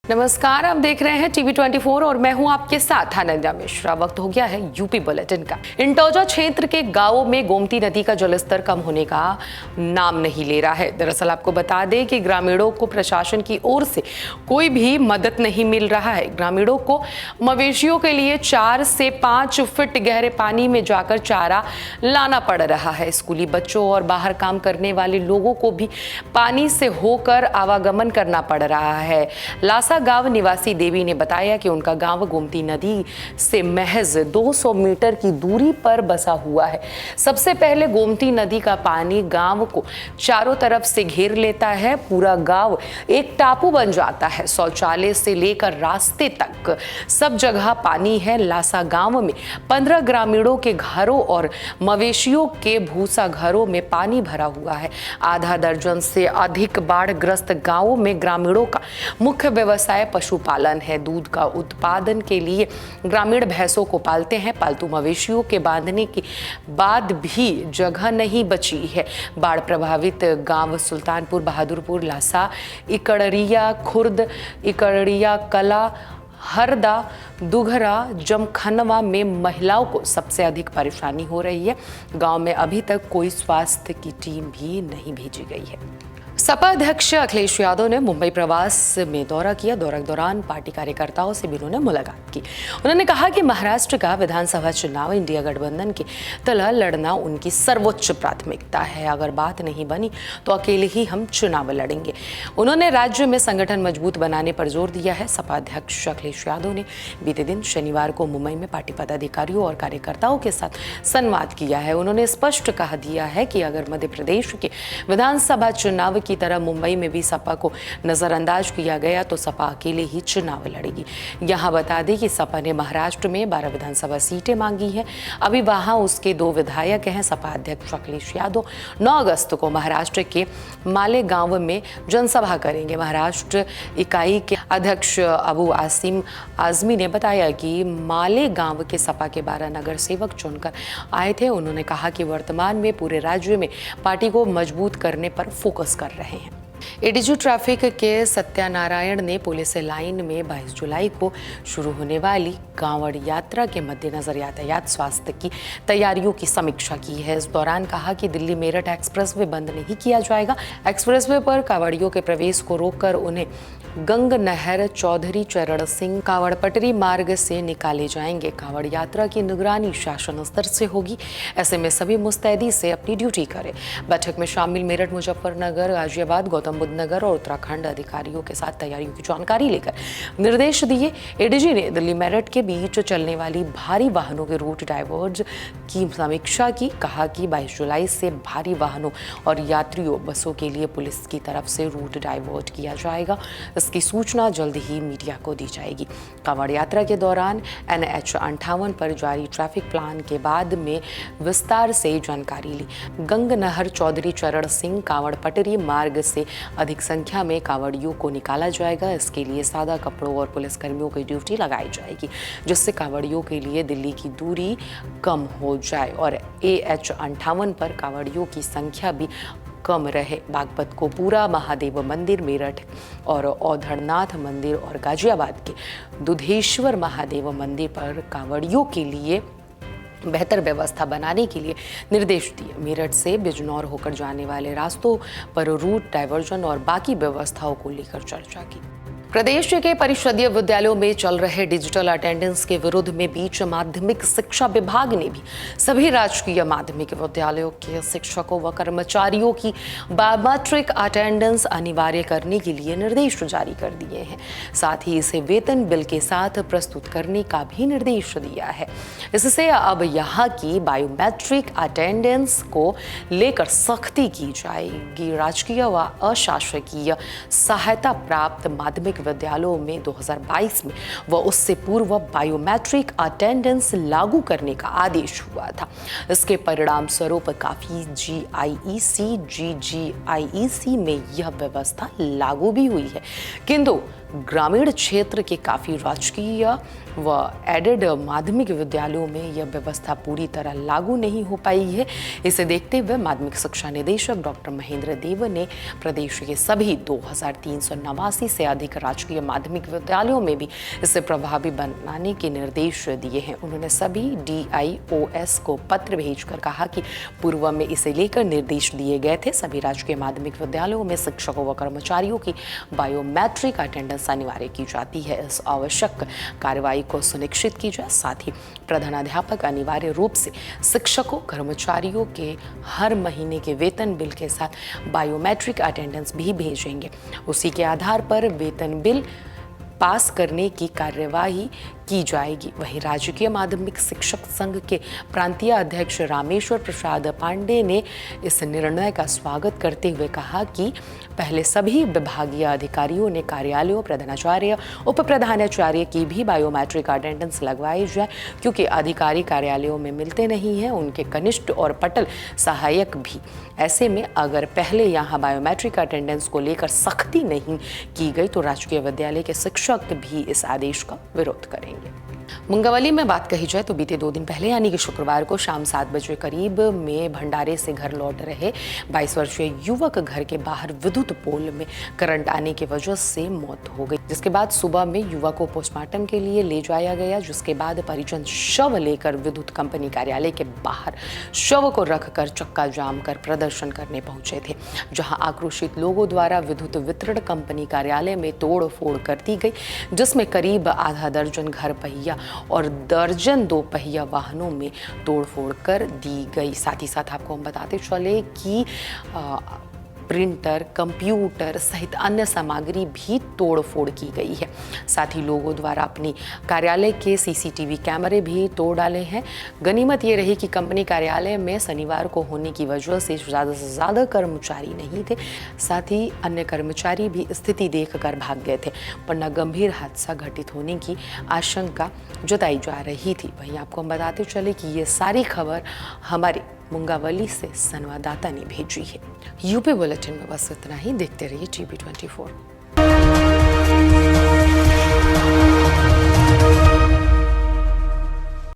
नमस्कार, आप देख रहे हैं टीवी 24 और मैं हूं आपके साथ अनन्या मिश्रा। वक्त हो गया है यूपी बुलेटिन का। इंटौजा क्षेत्र के गांवों में गोमती नदी का जलस्तर कम होने का नाम नहीं ले रहा है। दरअसल आपको बता दें कि ग्रामीणों को प्रशासन की ओर से कोई भी मदद नहीं मिल रहा है। ग्रामीणों को मवेशियों के लिए 4 से 5 फीट गहरे पानी में जाकर चारा लाना पड़ रहा है। स्कूली बच्चों और बाहर काम करने वाले लोगों को भी पानी से होकर आवागमन करना पड़ रहा है। लासा गांव निवासी देवी ने बताया कि उनका गांव गोमती नदी से महज 200 मीटर की दूरी पर बसा हुआ है। सबसे पहले गोमती नदी का पानी गांव को चारों तरफ से घेर लेता है। पूरा गांव एक टापू बन जाता है। शौचालय से लेकर रास्ते तक सब जगह पानी है। लासा गांव में 15 ग्रामीणों के घरों और मवेशियों के भूसा घरों में पानी भरा हुआ है। आधा दर्जन से अधिक बाढ़ग्रस्त गांवों में ग्रामीणों का मुख्य व्यवसाय पशुपालन है। दूध का उत्पादन के लिए ग्रामीण भैंसों को पालते हैं। पालतू मवेशियों के बांधने के बाद भी जगह नहीं बची है। बाढ़ प्रभावित गांव सुल्तानपुर, बहादुरपुर, लासा, इकड़रिया खुर्द, इकड़रिया कला, हरदा, दुघरा, जमखनवा में महिलाओं को सबसे अधिक परेशानी हो रही है। गांव में अभी तक कोई स्वास्थ्य की टीम भी नहीं भेजी गई है। सपा अध्यक्ष अखिलेश यादव ने मुंबई प्रवास में दौरा किया। दौरे के दौरान पार्टी कार्यकर्ताओं से भी उन्होंने मुलाकात की। उन्होंने कहा कि महाराष्ट्र का विधानसभा चुनाव इंडिया गठबंधन के तले लड़ना उनकी सर्वोच्च प्राथमिकता है। अगर बात नहीं बनी तो अकेले ही हम चुनाव लड़ेंगे। उन्होंने राज्य में संगठन मजबूत बनाने पर जोर दिया है। सपा अध्यक्ष अखिलेश यादव ने बीते दिन शनिवार को मुंबई में पार्टी पदाधिकारियों और कार्यकर्ताओं के साथ संवाद किया है। उन्होंने स्पष्ट कह दिया है कि अगर मध्य प्रदेश के विधानसभा चुनाव की तरह मुंबई में भी सपा को नजरअंदाज किया गया तो सपा अकेले ही चुनाव लड़ेगी। यहां बता दें कि सपा ने महाराष्ट्र में 12 विधानसभा सीटें मांगी हैं। अभी वहां उसके 2 विधायक हैं। सपा अध्यक्ष अखिलेश यादव 9 अगस्त को महाराष्ट्र के मालेगांव में जनसभा करेंगे। महाराष्ट्र इकाई के अध्यक्ष अबू आसिम आजमी ने बताया कि मालेगांव के सपा के 12 नगर सेवक चुनकर आए थे। उन्होंने कहा कि वर्तमान में पूरे राज्य में पार्टी को मजबूत करने पर फोकस कर रहे हैं। एडीजी ट्रैफिक के सत्यानारायण ने पुलिस लाइन में 22 जुलाई को शुरू होने वाली कांवड़ यात्रा के मद्देनजर यातायात स्वास्थ्य की तैयारियों की समीक्षा की है। इस दौरान कहा कि दिल्ली मेरठ एक्सप्रेसवे बंद नहीं किया जाएगा। एक्सप्रेसवे पर कांवड़ियों के प्रवेश को रोककर उन्हें गंग नहर, चौधरी चरण सिंह, कांवड़ पटरी मार्ग से निकाले जाएंगे। कांवड़ यात्रा की निगरानी शासन स्तर से होगी। ऐसे में सभी मुस्तैदी से अपनी ड्यूटी करें। बैठक में शामिल मेरठ, मुजफ्फरनगर, गाजियाबाद, गौतम बुद्ध नगर और उत्तराखंड अधिकारियों के साथ तैयारियों की जानकारी लेकर निर्देश दिए। एडीजी ने दिल्ली मेरठ के बीच चलने वाली भारी वाहनों के रूट डाइवर्ज की समीक्षा की। कहा कि 22 जुलाई से भारी वाहनों और यात्रियों बसों के लिए पुलिस की तरफ से रूट डाइवर्ट किया जाएगा। इसकी सूचना जल्द ही मीडिया को दी जाएगी। कांवड़ यात्रा के दौरान NH 58 पर जारी ट्रैफिक प्लान के बाद में विस्तार से जानकारी ली। गंग नहर, चौधरी चरण सिंह, कांवड़ पटरी मार्ग से अधिक संख्या में कांवड़ियों को निकाला जाएगा। इसके लिए सादा कपड़ों और पुलिसकर्मियों की ड्यूटी लगाई जाएगी, जिससे कांवड़ियों के लिए दिल्ली की दूरी कम हो जाए और AH 58 पर कांवड़ियों की संख्या भी कम रहे। बागपत को पूरा, महादेव मंदिर, मेरठ और औधड़नाथ मंदिर और गाजियाबाद के दुधेश्वर महादेव मंदिर पर कांवड़ियों के लिए बेहतर व्यवस्था बनाने के लिए निर्देश दिए। मेरठ से बिजनौर होकर जाने वाले रास्तों पर रूट डाइवर्जन और बाकी व्यवस्थाओं को लेकर चर्चा की। प्रदेश के परिषदीय विद्यालयों में चल रहे डिजिटल अटेंडेंस के विरोध में बीच माध्यमिक शिक्षा विभाग ने भी सभी राजकीय माध्यमिक विद्यालयों के शिक्षकों व कर्मचारियों की बायोमेट्रिक अटेंडेंस अनिवार्य करने के लिए निर्देश जारी कर दिए हैं। साथ ही इसे वेतन बिल के साथ प्रस्तुत करने का भी निर्देश दिया है। इससे अब यहाँ की बायोमेट्रिक अटेंडेंस को लेकर सख्ती की जाएगी। राजकीय व अशासकीय सहायता प्राप्त माध्यमिक विद्यालयों में 2022 में व उससे पूर्व बायोमेट्रिक अटेंडेंस लागू करने का आदेश हुआ था। इसके परिणाम स्वरूप काफी GIEC, GGIEC में यह व्यवस्था लागू भी हुई है, किंतु ग्रामीण क्षेत्र के काफ़ी राजकीय व एडेड माध्यमिक विद्यालयों में यह व्यवस्था पूरी तरह लागू नहीं हो पाई है। इसे देखते हुए माध्यमिक शिक्षा निदेशक डॉक्टर महेंद्र देव ने प्रदेश के सभी 2389 से अधिक राजकीय माध्यमिक विद्यालयों में भी इसे प्रभावी बनाने के निर्देश दिए हैं। उन्होंने सभी DIOS को पत्र भेजकर कहा कि पूर्व में इसे लेकर निर्देश दिए गए थे। सभी राजकीय माध्यमिक विद्यालयों में शिक्षकों व कर्मचारियों की बायोमेट्रिक अटेंडेंस अनिवार्य की जाती है। इस आवश्यक कार्रवाई को सुनिश्चित की जाए। साथ ही प्रधानाध्यापक अनिवार्य रूप से शिक्षकों कर्मचारियों के हर महीने के वेतन बिल के साथ बायोमेट्रिक अटेंडेंस भी भेजेंगे। उसी के आधार पर वेतन बिल पास करने की कार्यवाही की जाएगी। वहीं राजकीय माध्यमिक शिक्षक संघ के प्रांतीय अध्यक्ष रामेश्वर प्रसाद पांडे ने इस निर्णय का स्वागत करते हुए कहा कि पहले सभी विभागीय अधिकारियों ने कार्यालयों, प्रधानाचार्य, उप प्रधानाचार्य की भी बायोमेट्रिक अटेंडेंस लगवाई जाए, क्योंकि अधिकारी कार्यालयों में मिलते नहीं हैं, उनके कनिष्ठ और पटल सहायक भी। ऐसे में अगर पहले यहाँ बायोमेट्रिक अटेंडेंस को लेकर सख्ती नहीं की गई तो राजकीय विद्यालय के शिक्षक भी इस आदेश का विरोध करेंगे। मुंगावली में बात कही जाए तो बीते 2 दिन पहले यानी कि शुक्रवार को शाम 7 बजे करीब में भंडारे से घर लौट रहे 22 वर्षीय युवक घर के बाहर विद्युत पोल में करंट आने की वजह से मौत हो गई, जिसके बाद सुबह में युवक को पोस्टमार्टम के लिए ले जाया गया, जिसके बाद परिजन शव लेकर विद्युत कंपनी कार्यालय के बाहर शव को रखकर चक्का जाम कर प्रदर्शन करने पहुंचे थे, जहां आक्रोशित लोगों द्वारा विद्युत वितरण कंपनी कार्यालय में तोड़ फोड़ कर दी गई, जिसमें करीब आधा दर्जन घर पहिया और दर्जन 2 पहिया वाहनों में तोड़फोड़ कर दी गई। साथ ही साथ आपको हम बताते चले कि प्रिंटर, कंप्यूटर सहित अन्य सामग्री भी तोड़फोड़ की गई है। साथ ही लोगों द्वारा अपनी कार्यालय के CCTV कैमरे भी तोड़ डाले हैं। गनीमत ये रही कि कंपनी कार्यालय में शनिवार को होने की वजह से ज़्यादा से ज़्यादा कर्मचारी नहीं थे। साथ ही अन्य कर्मचारी भी स्थिति देखकर भाग गए थे, वरना गंभीर हादसा घटित होने की आशंका जताई जा रही थी। वहीं आपको हम बताते चले कि ये सारी खबर हमारे मुंगावली से संवाददाता ने भेजी है। यूपी बुलेटिन में बस इतना ही। देखते रहिए TV24।